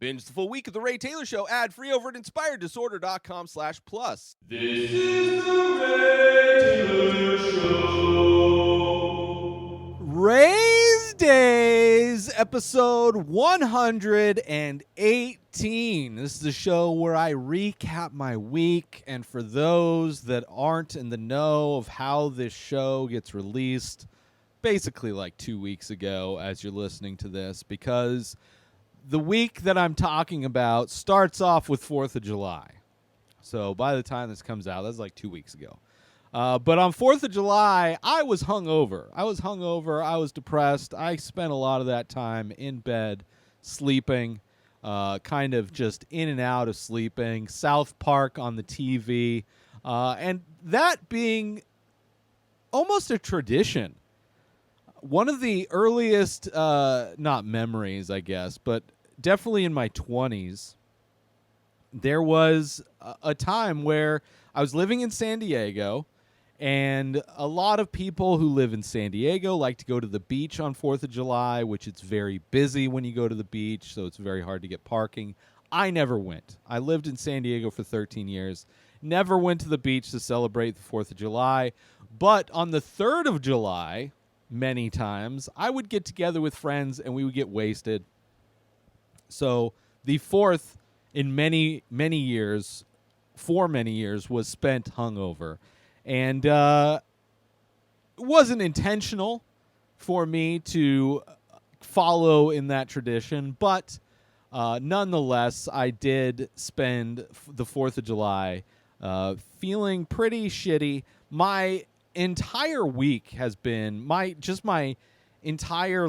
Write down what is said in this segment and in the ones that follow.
Binge the full week of The Ray Taylor Show ad-free over at inspireddisorder.com/plus. This is The Ray Taylor Show. Rayz Dayz, episode 118. This is the show where I recap my week, and for those that aren't in the know of how this show gets released, basically like 2 weeks ago as you're listening to this, because the week that I'm talking about starts off with 4th of July. So by the time this comes out, that's like 2 weeks ago. But on 4th of July, I was hungover. I was depressed. I spent a lot of that time in bed, sleeping, kind of just in and out of sleeping, South Park on the TV, and that being almost a tradition. One of the earliest, not memories, I guess, but definitely in my 20s, there was a time where I was living in San Diego, and a lot of people who live in San Diego like to go to the beach on 4th of July, which it's very busy when you go to the beach, so it's very hard to get parking. I never went. I lived in San Diego for 13 years, never went to the beach to celebrate the 4th of July, but on the 3rd of July, many times, I would get together with friends and we would get wasted. So the 4th in many years was spent hungover. And it wasn't intentional for me to follow in that tradition, but nonetheless, I did spend the 4th of July feeling pretty shitty. My entire week has been my entire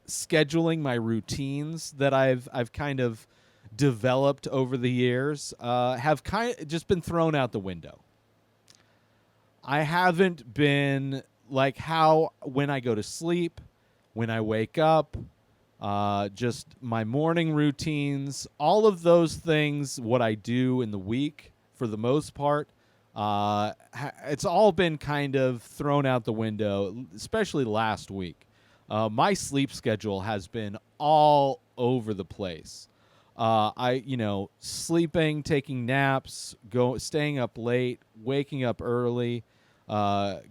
scheduling, my routines that I've kind of developed over the years have kind of just been thrown out the window. I haven't been like how when I go to sleep, when I wake up, just my morning routines, all of those things, what I do in the week for the most part, it's all been kind of thrown out the window, especially last week. My sleep schedule has been all over the place. Sleeping, taking naps, staying up late, waking up early,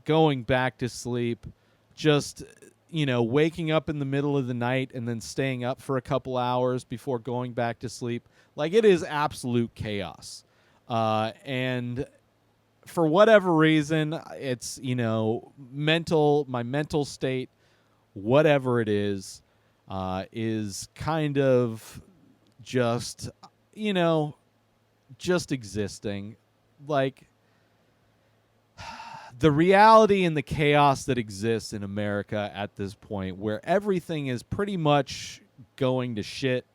going back to sleep, just, waking up in the middle of the night and then staying up for a couple hours before going back to sleep. Like, it is absolute chaos. And for whatever reason, it's, my mental state, whatever it is kind of just, just existing. Like, the reality and the chaos that exists in America at this point, where everything is pretty much going to shit,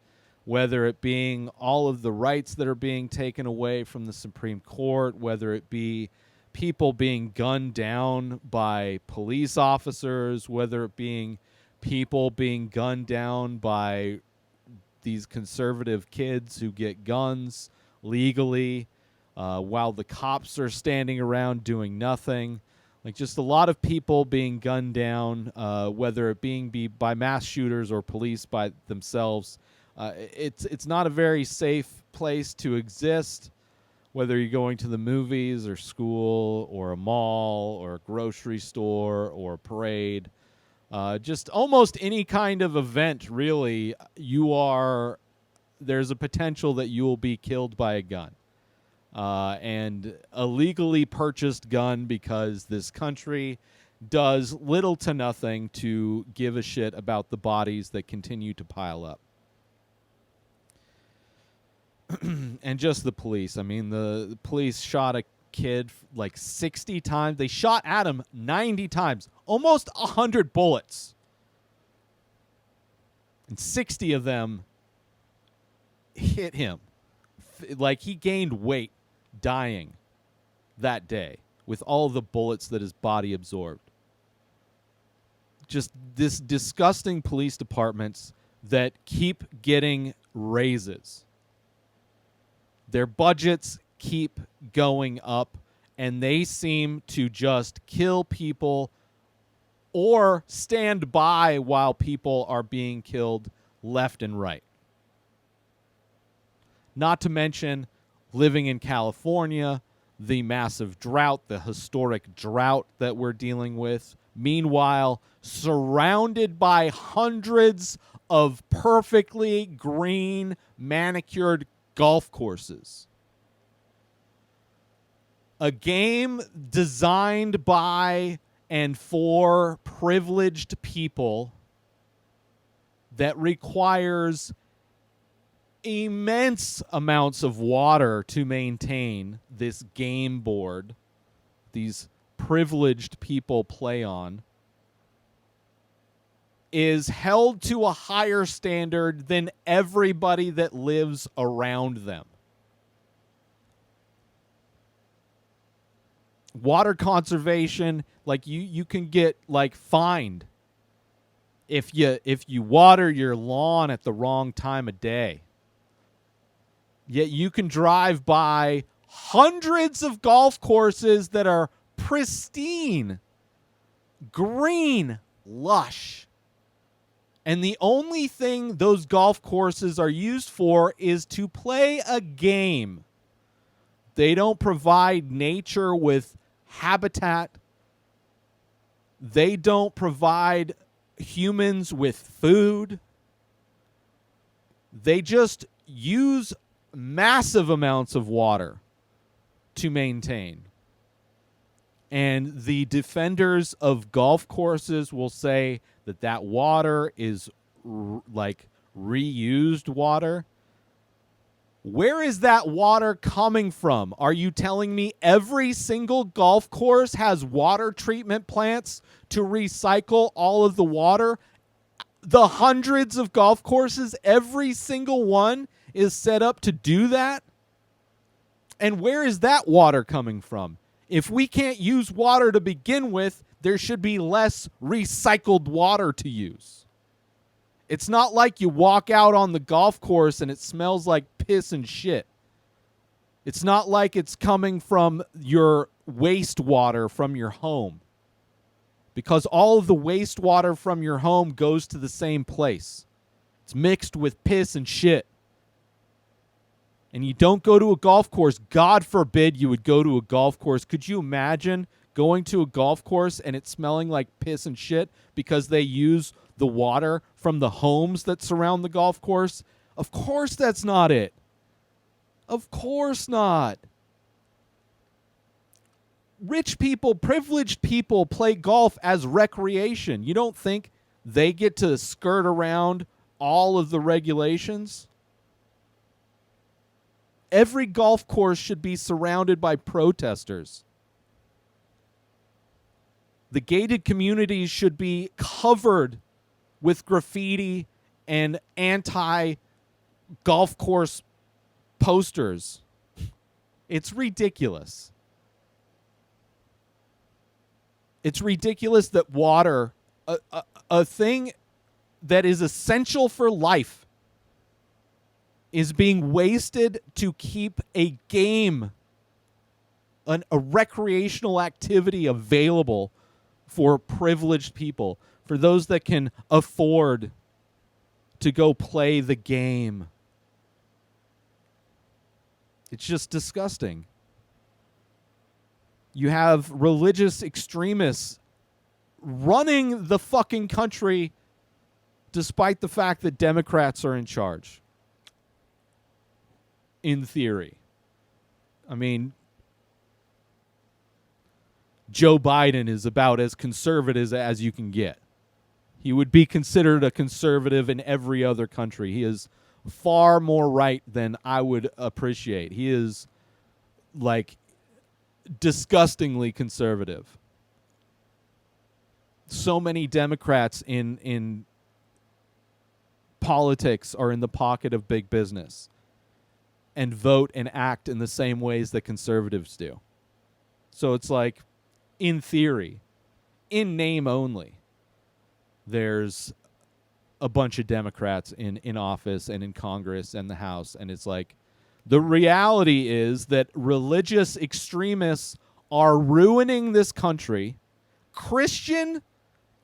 whether it being all of the rights that are being taken away from the Supreme Court, whether it be people being gunned down by police officers, whether it being people being gunned down by these conservative kids who get guns legally, while the cops are standing around doing nothing. Like, just a lot of people being gunned down, whether it be by mass shooters or police by themselves. It's not a very safe place to exist, whether you're going to the movies or school or a mall or a grocery store or a parade. Just almost any kind of event, really, there's a potential that you will be killed by a gun. And a legally purchased gun, because this country does little to nothing to give a shit about the bodies that continue to pile up. And just the police. I mean, the police shot a kid like 60 times. They shot at him 90 times. Almost 100 bullets. And 60 of them hit him. Like, he gained weight dying that day with all the bullets that his body absorbed. Just this disgusting police departments that keep getting raises. Their budgets keep going up, and they seem to just kill people or stand by while people are being killed left and right. Not to mention living in California, the massive drought, the historic drought that we're dealing with. Meanwhile, surrounded by hundreds of perfectly green, manicured golf courses. A game designed by and for privileged people that requires immense amounts of water to maintain this game board these privileged people play on is held to a higher standard than everybody that lives around them. Water conservation, like you can get like fined if you water your lawn at the wrong time of day. Yet you can drive by hundreds of golf courses that are pristine, green, lush. And the only thing those golf courses are used for is to play a game. They don't provide nature with habitat. They don't provide humans with food. They just use massive amounts of water to maintain. And the defenders of golf courses will say that that water is like reused water. Where is that water coming from? Are you telling me every single golf course has water treatment plants to recycle all of the water? The hundreds of golf courses, every single one is set up to do that? And where is that water coming from? If we can't use water to begin with, there should be less recycled water to use. It's not like you walk out on the golf course and it smells like piss and shit. It's not like it's coming from your wastewater from your home. Because all of the wastewater from your home goes to the same place. It's mixed with piss and shit. And you don't go to a golf course. God forbid you would go to a golf course. Could you imagine going to a golf course and it smelling like piss and shit because they use the water from the homes that surround the golf course? Of course that's not it. Of course not. Rich people, privileged people play golf as recreation. You don't think they get to skirt around all of the regulations? Every golf course should be surrounded by protesters. The gated communities should be covered with graffiti and anti-golf course posters. It's ridiculous. It's ridiculous that water, a thing that is essential for life, is being wasted to keep a game, a recreational activity available for privileged people, for those that can afford to go play the game. It's just disgusting. You have religious extremists running the fucking country despite the fact that Democrats are in charge. In theory. I mean, Joe Biden is about as conservative as you can get. He would be considered a conservative in every other country. He is far more right than I would appreciate. He is like disgustingly conservative. So many Democrats in politics are in the pocket of big business and vote and act in the same ways that conservatives do. So it's like, in theory, in name only, there's a bunch of Democrats in office and in Congress and the House, and it's like, the reality is that religious extremists are ruining this country. Christian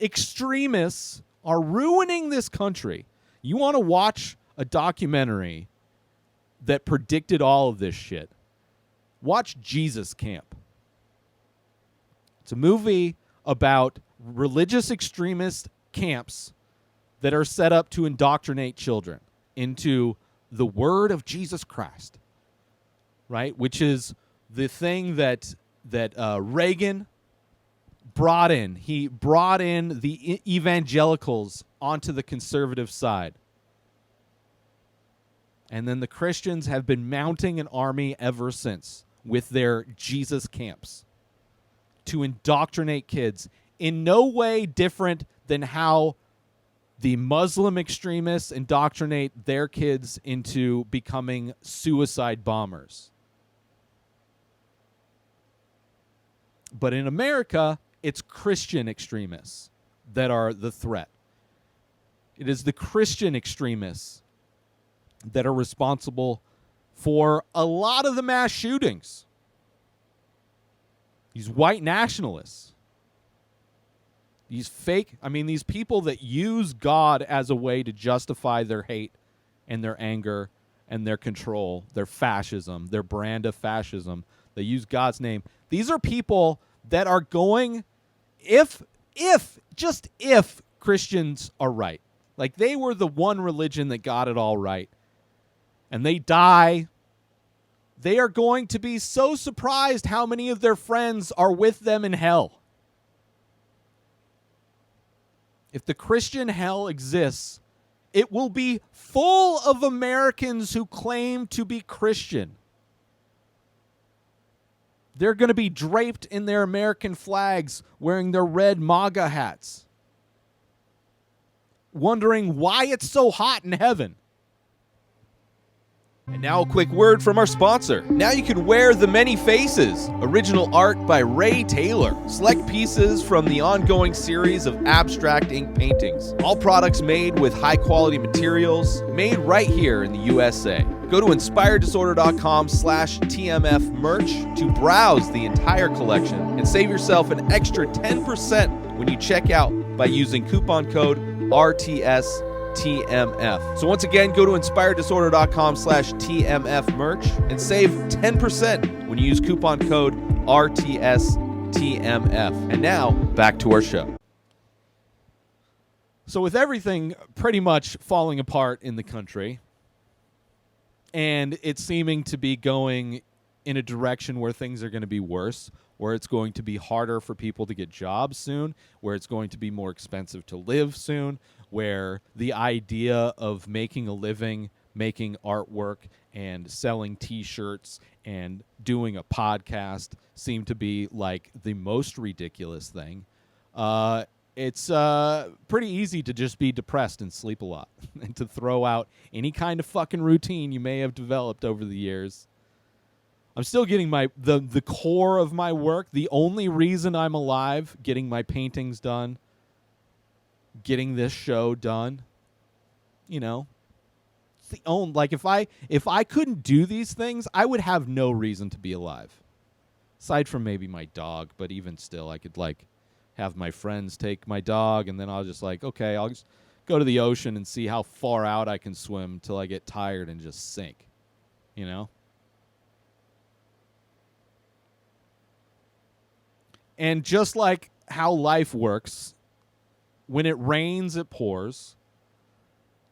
extremists are ruining this country. You want to watch a documentary that predicted all of this shit. Watch Jesus Camp. It's a movie about religious extremist camps that are set up to indoctrinate children into the word of Jesus Christ, right? Which is the thing that Reagan brought in. He brought in the evangelicals onto the conservative side. And then the Christians have been mounting an army ever since with their Jesus camps to indoctrinate kids in no way different than how the Muslim extremists indoctrinate their kids into becoming suicide bombers. But in America, it's Christian extremists that are the threat. It is the Christian extremists that are responsible for a lot of the mass shootings. These white nationalists. These these people that use God as a way to justify their hate and their anger and their control, their fascism, their brand of fascism. They use God's name. These are people that are going, if Christians are right, like they were the one religion that got it all right, and they die, they are going to be so surprised how many of their friends are with them in hell. If the Christian hell exists, it will be full of Americans who claim to be Christian. They're going to be draped in their American flags, wearing their red MAGA hats, wondering why it's so hot in heaven. And now a quick word from our sponsor. Now you can wear The Many Faces, original art by Ray Taylor. Select pieces from the ongoing series of abstract ink paintings. All products made with high-quality materials, made right here in the USA. Go to inspireddisorder.com/TMF merch to browse the entire collection and save yourself an extra 10% when you check out by using coupon code RTSTMF. So once again, go to inspireddisorder.com/TMF merch and save 10% when you use coupon code RTSTMF. And now, back to our show. So with everything pretty much falling apart in the country, and it seeming to be going in a direction where things are going to be worse, where it's going to be harder for people to get jobs soon, where it's going to be more expensive to live soon, where the idea of making a living, making artwork, and selling T-shirts and doing a podcast seem to be like the most ridiculous thing. It's pretty easy to just be depressed and sleep a lot and to throw out any kind of fucking routine you may have developed over the years. I'm still getting the core of my work, the only reason I'm alive, getting my paintings done, getting this show done. You know, it's the only, like if I couldn't do these things, I would have no reason to be alive. Aside from maybe my dog, but even still, I could like have my friends take my dog, and then I'll just like, okay, I'll just go to the ocean and see how far out I can swim till I get tired and just sink, you know? And just like how life works, when it rains, it pours.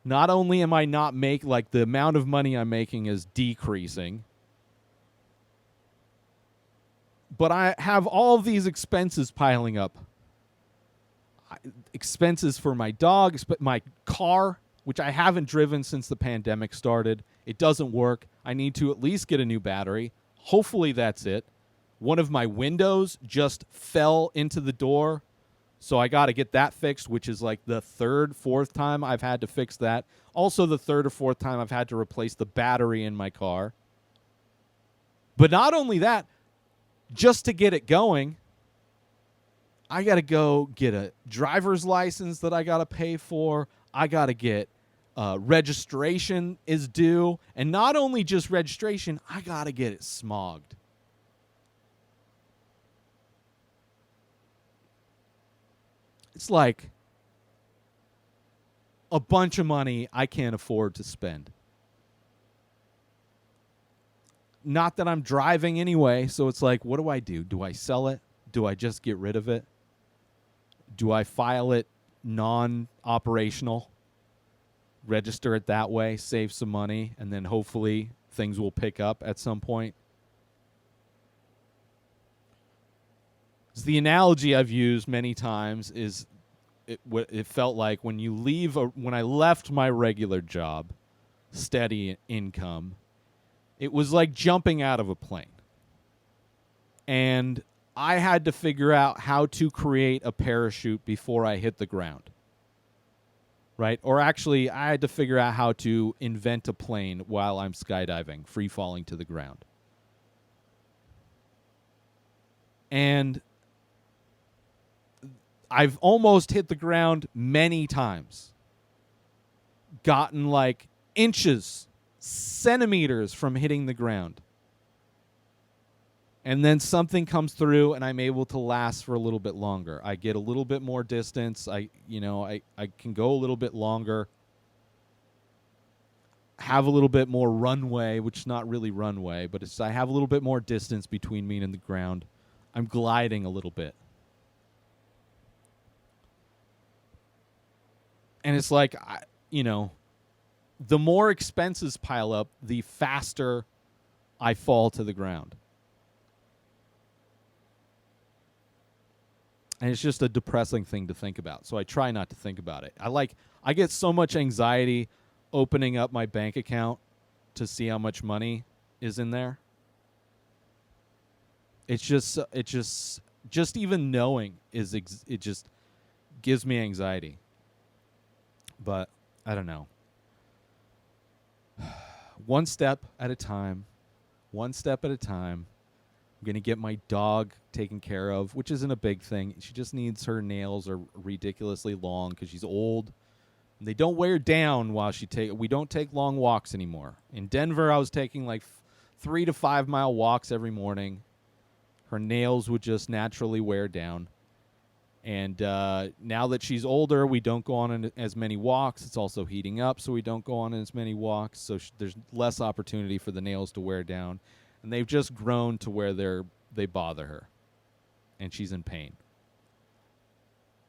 Not only am I not the amount of money I'm making is decreasing, but I have all of these expenses piling up. Expenses for my dog, my car, which I haven't driven since the pandemic started. It doesn't work. I need to at least get a new battery. Hopefully that's it. One of my windows just fell into the door, so I got to get that fixed, which is like the third, fourth time I've had to fix that. Also the third or fourth time I've had to replace the battery in my car. But not only that, just to get it going, I got to go get a driver's license that I got to pay for. I got to get registration is due. And not only just registration, I got to get it smogged. It's like a bunch of money I can't afford to spend. not that I'm driving anyway, so it's like, what do I do? Do I sell it? Do I just get rid of it? Do I file it non-operational? Register it that way, save some money, and then hopefully things will pick up at some point. So the analogy I've used many times is it felt like when you leave when I left my regular job, steady income, it was like jumping out of a plane. And I had to figure out how to create a parachute before I hit the ground. Right? Or actually, I had to figure out how to invent a plane while I'm skydiving, free falling to the ground. And I've almost hit the ground many times. Gotten like inches, centimeters from hitting the ground. And then something comes through and I'm able to last for a little bit longer. I get a little bit more distance. I can go a little bit longer. Have a little bit more runway, which is not really runway, but I have a little bit more distance between me and the ground. I'm gliding a little bit. And it's like, the more expenses pile up, the faster I fall to the ground. And it's just a depressing thing to think about. So I try not to think about it. I get so much anxiety opening up my bank account to see how much money is in there. It just even knowing it just gives me anxiety. But I don't know. One step at a time. One step at a time. I'm going to get my dog taken care of, which isn't a big thing. She just needs her nails are ridiculously long because she's old. And they don't wear down while we don't take long walks anymore. In Denver, I was taking like 3 to 5 mile walks every morning. Her nails would just naturally wear down. And now that she's older, we don't go on as many walks. It's also heating up, so we don't go on as many walks. So there's less opportunity for the nails to wear down. And they've just grown to where they bother her. And she's in pain.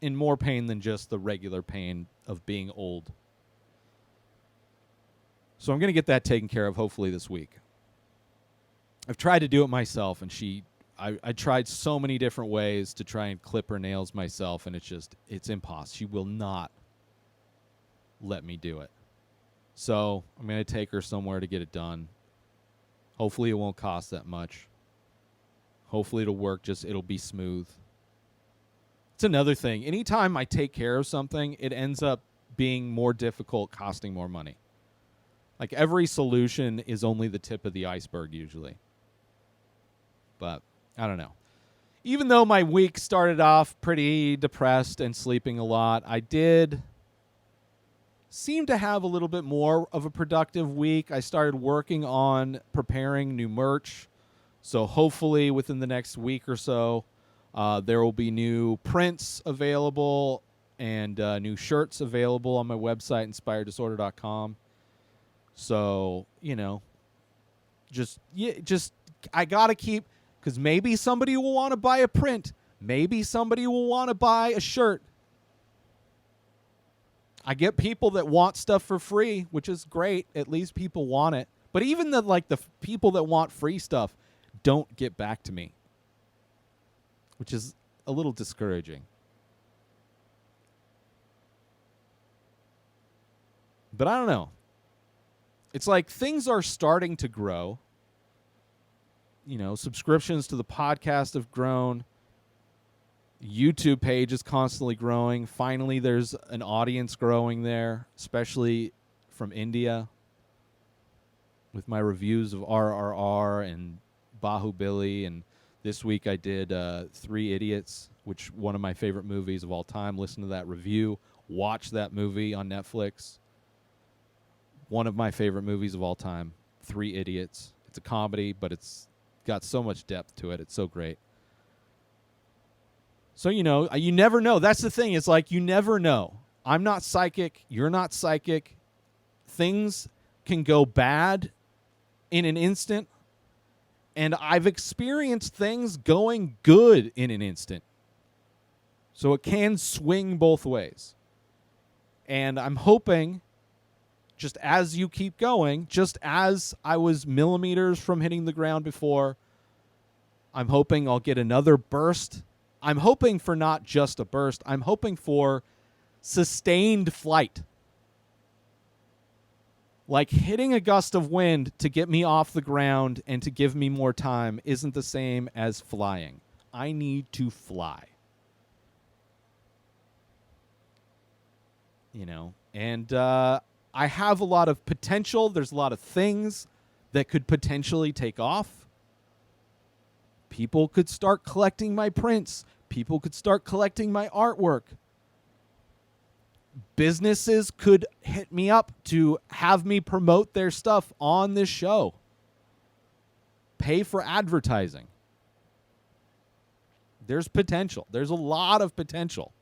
In more pain than just the regular pain of being old. So I'm going to get that taken care of hopefully this week. I've tried to do it myself, and I tried so many different ways to try and clip her nails myself, and it's impossible. She will not let me do it. So I'm going to take her somewhere to get it done. Hopefully it won't cost that much. Hopefully it'll work, it'll be smooth. It's another thing. Anytime I take care of something, it ends up being more difficult, costing more money. Like every solution is only the tip of the iceberg usually. But I don't know. Even though my week started off pretty depressed and sleeping a lot, I did seem to have a little bit more of a productive week. I started working on preparing new merch. So hopefully within the next week or so, there will be new prints available and new shirts available on my website, inspireddisorder.com. So, I got to keep, because maybe somebody will want to buy a print. Maybe somebody will want to buy a shirt. I get people that want stuff for free, which is great. At least people want it. But even the people that want free stuff don't get back to me, which is a little discouraging. But I don't know. It's like things are starting to grow. Subscriptions to the podcast have grown. YouTube page is constantly growing. Finally, there's an audience growing there, especially from India, with my reviews of RRR and Bahubali. And this week I did 3 Idiots, which one of my favorite movies of all time. Listen to that review. Watch that movie on Netflix. One of my favorite movies of all time, 3 Idiots. It's a comedy, but it's got so much depth to it. It's so great. So, you never know. That's the thing. It's like you never know. I'm not psychic. You're not psychic. Things can go bad in an instant, And I've experienced things going good in an instant. So it can swing both ways. And I'm hoping, just as you keep going, just as I was millimeters from hitting the ground before, I'm hoping I'll get another burst. I'm hoping for not just a burst. I'm hoping for sustained flight. Like hitting a gust of wind to get me off the ground and to give me more time isn't the same as flying. I need to fly. You know, and I have a lot of potential. There's a lot of things that could potentially take off. People could start collecting my prints. People could start collecting my artwork. Businesses could hit me up to have me promote their stuff on this show. Pay for advertising. There's potential. There's a lot of potential.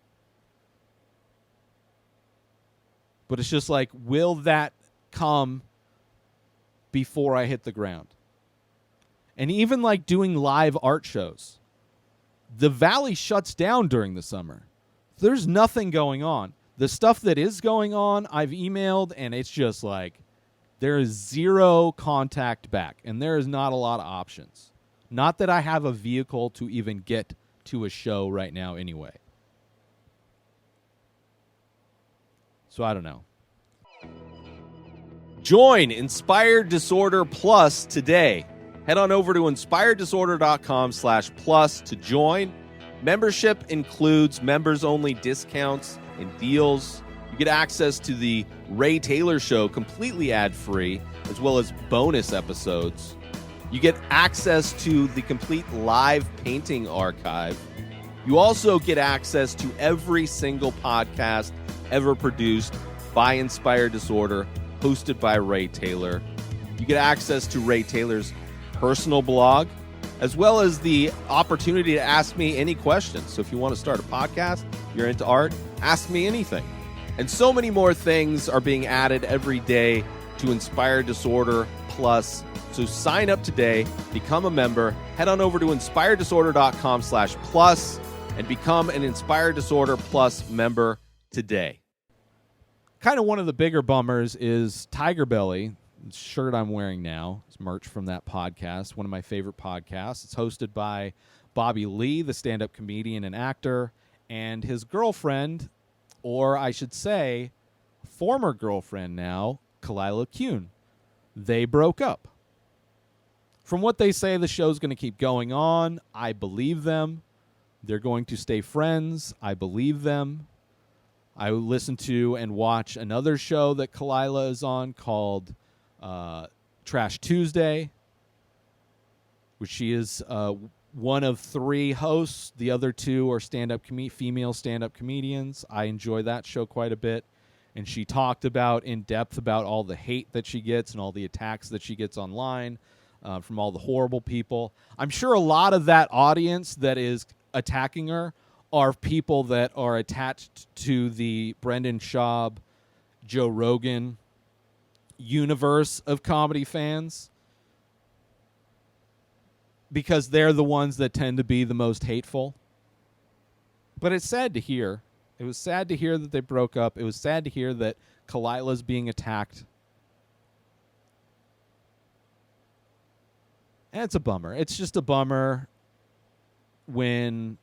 But it's just like, will that come before I hit the ground? And even like doing live art shows. The Valley shuts down during the summer. There's nothing going on. The stuff that is going on, I've emailed, and it's just like there is zero contact back, and there is not a lot of options. Not that I have a vehicle to even get to a show right now anyway. So I don't know. Join Inspired Disorder Plus today. Head on over to inspireddisorder.com/plus to join. Membership includes members-only discounts and deals. You get access to the Ray Taylor Show completely ad-free, as well as bonus episodes. You get access to the complete live painting archive. You also get access to every single podcast ever produced by Inspired Disorder, hosted by Ray Taylor. You get access to Ray Taylor's personal blog, as well as the opportunity to ask me any questions. So if you want to start a podcast, you're into art, ask me anything. And so many more things are being added every day to Inspired Disorder Plus. So sign up today, become a member, head on over to inspireddisorder.com/plus and become an Inspired Disorder Plus member today. Kind of one of the bigger bummers is Tiger Belly, the shirt I'm wearing now. It's merch from that podcast, one of my favorite podcasts. It's hosted by Bobby Lee, the stand-up comedian and actor, and his girlfriend, or I should say, former girlfriend now, Kalila Kuhn. They broke up. From what they say, the show's going to keep going on. I believe them. They're going to stay friends. I believe them. I listen to and watch another show that Kalila is on called Trash Tuesday, which she is one of 3 hosts. The other 2 are female stand-up comedians. I enjoy that show quite a bit. And she talked about in depth about all the hate that she gets and all the attacks that she gets online from all the horrible people. I'm sure a lot of that audience that is attacking her are people that are attached to the Brendan Schaub, Joe Rogan universe of comedy fans, because they're the ones that tend to be the most hateful. But it's sad to hear. It was sad to hear that they broke up. It was sad to hear that Kalila's being attacked. And it's a bummer. It's just a bummer when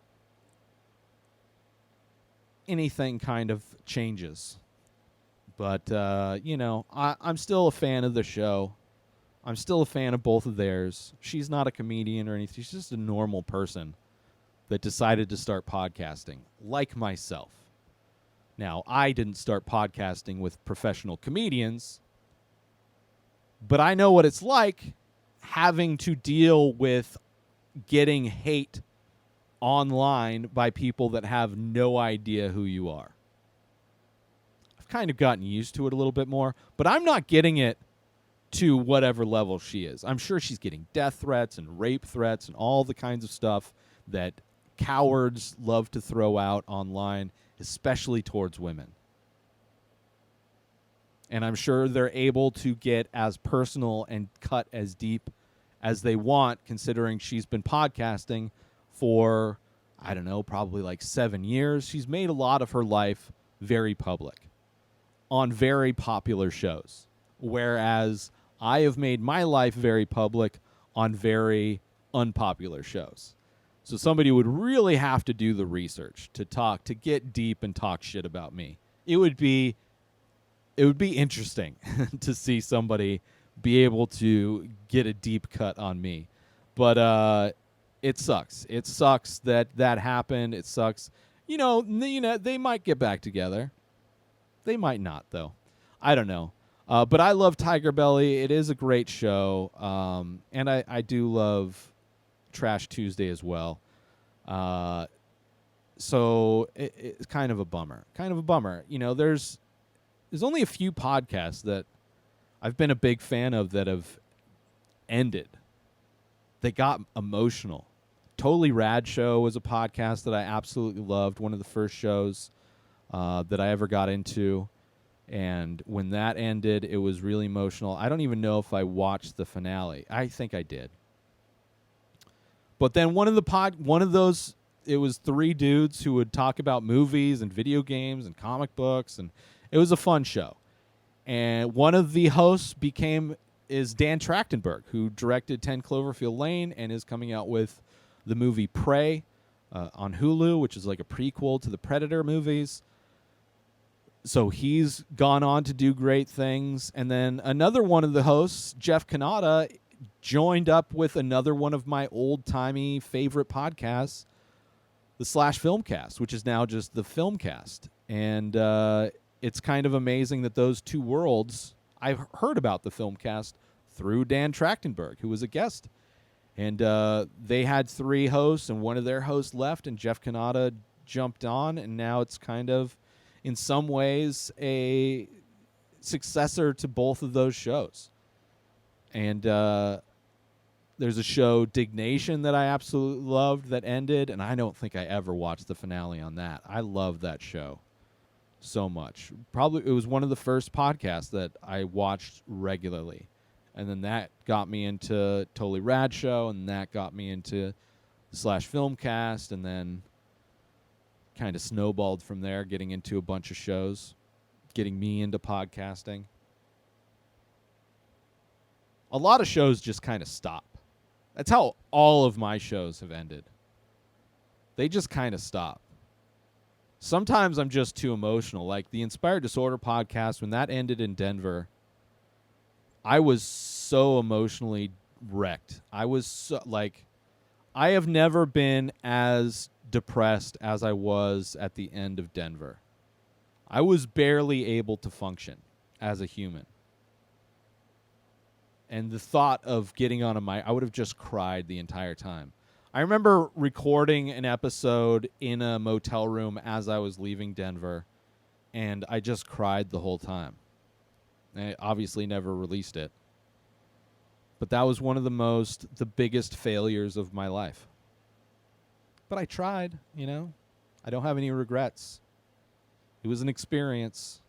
anything kind of changes. But, I'm still a fan of the show. I'm still a fan of both of theirs. She's not a comedian or anything. She's just a normal person that decided to start podcasting, like myself. Now, I didn't start podcasting with professional comedians, but I know what it's like having to deal with getting hate online by people that have no idea who you are. I've kind of gotten used to it a little bit more, but I'm not getting it to whatever level she is. I'm sure she's getting death threats and rape threats and all the kinds of stuff that cowards love to throw out online, especially towards women. And I'm sure they're able to get as personal and cut as deep as they want, considering she's been podcasting for, I don't know, probably like 7 years. She's made a lot of her life very public on very popular shows, whereas I have made my life very public on very unpopular shows. So somebody would really have to do the research to get deep and talk shit about me. It would be interesting to see somebody be able to get a deep cut on me. But it sucks. It sucks that happened. It sucks. They might get back together. They might not, though. I don't know. But I love Tiger Belly. It is a great show. And I do love Trash Tuesday as well. So it's kind of a bummer. There's only a few podcasts that I've been a big fan of that have ended. They got emotional. Totally Rad Show was a podcast that I absolutely loved. One of the first shows that I ever got into. And when that ended, it was really emotional. I don't even know if I watched the finale. I think I did. But then one of those, it was 3 dudes who would talk about movies and video games and comic books, and it was a fun show. And one of the hosts is Dan Trachtenberg, who directed 10 Cloverfield Lane and is coming out with the movie Prey on Hulu, which is like a prequel to the Predator movies. So he's gone on to do great things. And then another one of the hosts, Jeff Kanata, joined up with another one of my old-timey favorite podcasts, the Slash Filmcast, which is now just the Filmcast. And it's kind of amazing that those two worlds, I've heard about the Filmcast through Dan Trachtenberg, who was a guest. And they had 3 hosts, and one of their hosts left, and Jeff Kanata jumped on, and now it's kind of, in some ways, a successor to both of those shows. And there's a show, Dignation, that I absolutely loved that ended, and I don't think I ever watched the finale on that. I love that show so much. Probably it was one of the first podcasts that I watched regularly. And then that got me into Totally Rad Show, and that got me into the Slash Filmcast, and then kind of snowballed from there, getting into a bunch of shows, getting me into podcasting. A lot of shows just kind of stop. That's how all of my shows have ended. They just kind of stop. Sometimes I'm just too emotional. Like the Inspired Disorder podcast, when that ended in Denver, I was so emotionally wrecked. I have never been as depressed as I was at the end of Denver. I was barely able to function as a human. And the thought of getting on a mic, I would have just cried the entire time. I remember recording an episode in a motel room as I was leaving Denver, and I just cried the whole time. I obviously never released it. But that was one of the biggest failures of my life. But I tried, I don't have any regrets. It was an experience.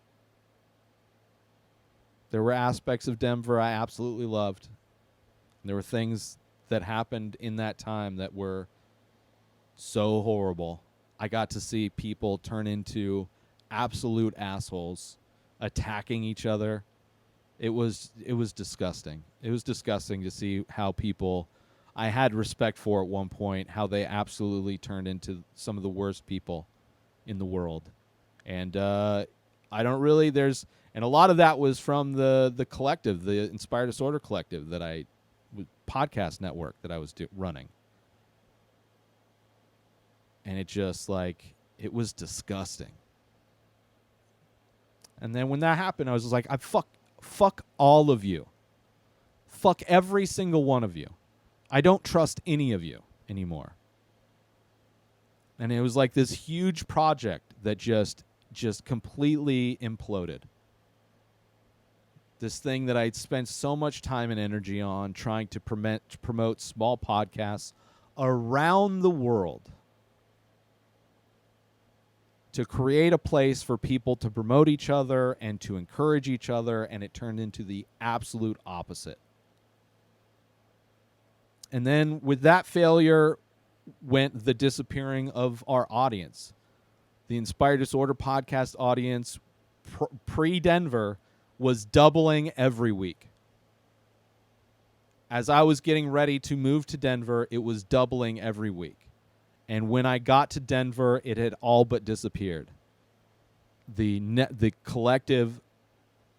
There were aspects of Denver I absolutely loved. There were things that happened in that time that were so horrible. I got to see people turn into absolute assholes, attacking each other. It was disgusting. It was disgusting to see how people I had respect for at one point, how they absolutely turned into some of the worst people in the world. And I don't really, and a lot of that was from the collective, the Inspired Disorder collective podcast network that I was running. And it just it was disgusting. And then when that happened, I was just like, fuck all of you. Fuck every single one of you. I don't trust any of you anymore. And it was like this huge project that just completely imploded. This thing that I'd spent so much time and energy on trying to promote small podcasts around the world, to create a place for people to promote each other and to encourage each other, and it turned into the absolute opposite. And then with that failure went the disappearing of our audience. The Inspired Disorder podcast audience pre-Denver was doubling every week. As I was getting ready to move to Denver, it was doubling every week. And when I got to Denver, it had all but disappeared. The collective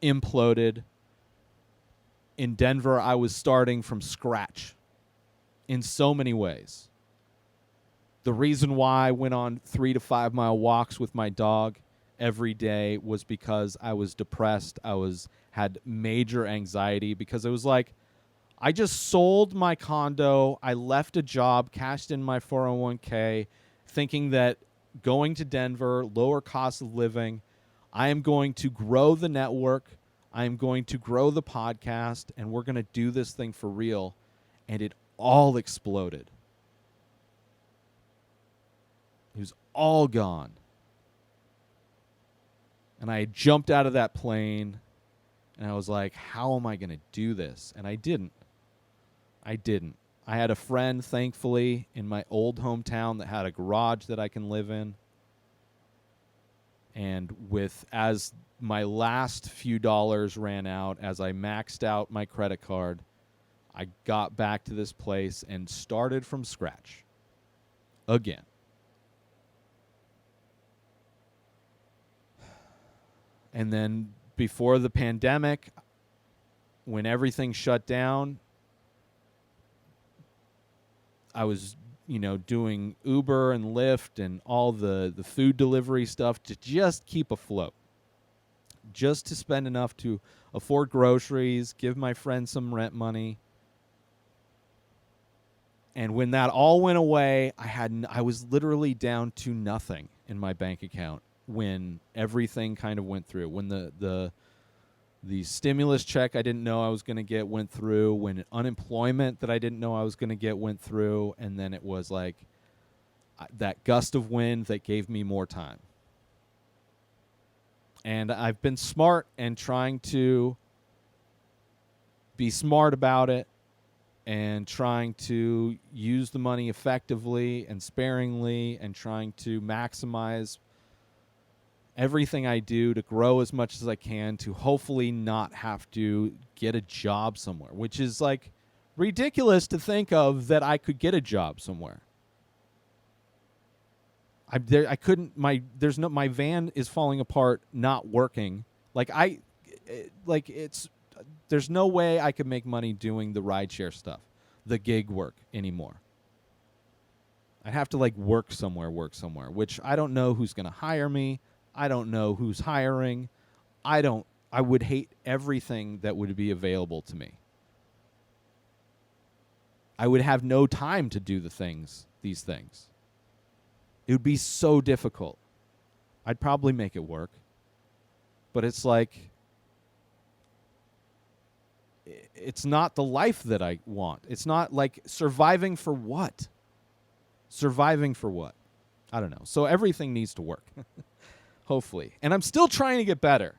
imploded. In Denver, I was starting from scratch in so many ways. The reason why I went on 3 to 5 mile walks with my dog every day was because I was depressed. Had major anxiety because it was like, I just sold my condo. I left a job, cashed in my 401k, thinking that going to Denver, lower cost of living, I am going to grow the network. I am going to grow the podcast, and we're going to do this thing for real. And it all exploded. It was all gone. And I jumped out of that plane, and I was like, how am I going to do this? And I didn't. I had a friend, thankfully, in my old hometown that had a garage that I can live in. And as my last few dollars ran out, as I maxed out my credit card, I got back to this place and started from scratch again. And then before the pandemic, when everything shut down, I was, doing Uber and Lyft and all the food delivery stuff to just keep afloat. Just to spend enough to afford groceries, give my friends some rent money. And when that all went away, I was literally down to nothing in my bank account when everything kind of went through. When the stimulus check I didn't know I was going to get went through, when unemployment that I didn't know I was going to get went through, and then it was like that gust of wind that gave me more time. And I've been smart and trying to be smart about it and trying to use the money effectively and sparingly and trying to maximize everything I do to grow as much as I can to hopefully not have to get a job somewhere, which is like ridiculous to think of that I could get a job somewhere. I couldn't. My van is falling apart, not working. There's no way I could make money doing the rideshare stuff, the gig work anymore. I'd have to work somewhere, which I don't know who's going to hire me. I don't know who's hiring. I would hate everything that would be available to me. I would have no time to do these things. It would be so difficult. I'd probably make it work. But it's like, it's not the life that I want. It's not like surviving for what? Surviving for what? I don't know. So everything needs to work. Hopefully. And I'm still trying to get better.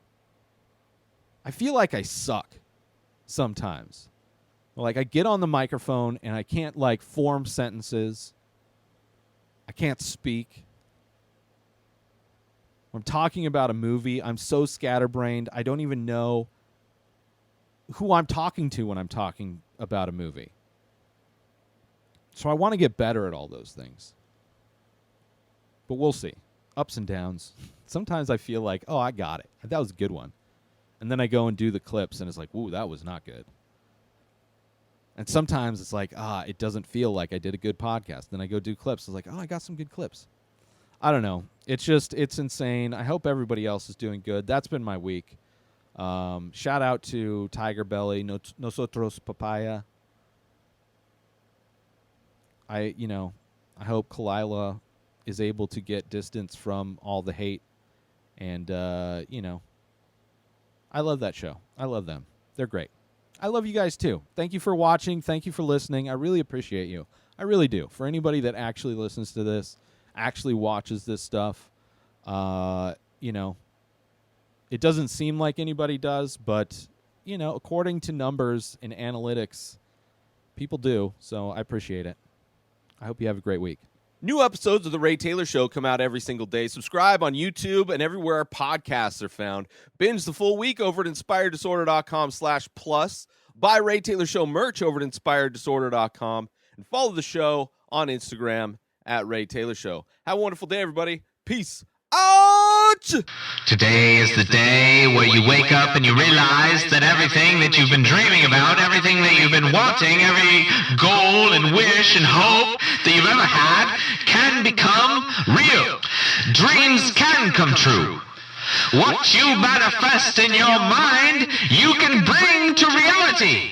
I feel like I suck sometimes. Like I get on the microphone and I can't form sentences. I can't speak. When I'm talking about a movie, I'm so scatterbrained, I don't even know who I'm talking to when I'm talking about a movie. So I want to get better at all those things. But we'll see. Ups and downs. Sometimes I feel like, oh, I got it. That was a good one. And then I go and do the clips, and it's like, ooh, that was not good. And sometimes it's like, it doesn't feel like I did a good podcast. Then I go do clips. It's like, oh, I got some good clips. I don't know. It's insane. I hope everybody else is doing good. That's been my week. Shout out to Tiger Belly, Nosotros Papaya. I hope Kalila is able to get distance from all the hate. And, I love that show. I love them. They're great. I love you guys, too. Thank you for watching. Thank you for listening. I really appreciate you. I really do. For anybody that actually listens to this, actually watches this stuff, it doesn't seem like anybody does, but, according to numbers and analytics, People do, so I appreciate it. I hope you have a great week. New episodes of The Ray Taylor Show come out every single day. Subscribe on YouTube and everywhere our podcasts are found. Binge the full week over at inspireddisorder.com/plus. Buy Ray Taylor Show merch over at inspireddisorder.com. And follow the show on Instagram at Ray Taylor Show. Have a wonderful day, everybody. Peace out! Today is the day where you wake up and you realize that everything that you've been dreaming about, everything that you've been wanting, every goal and wish and hope that you've ever had can become real. Dreams can come true. What you manifest in your mind, you can bring to reality.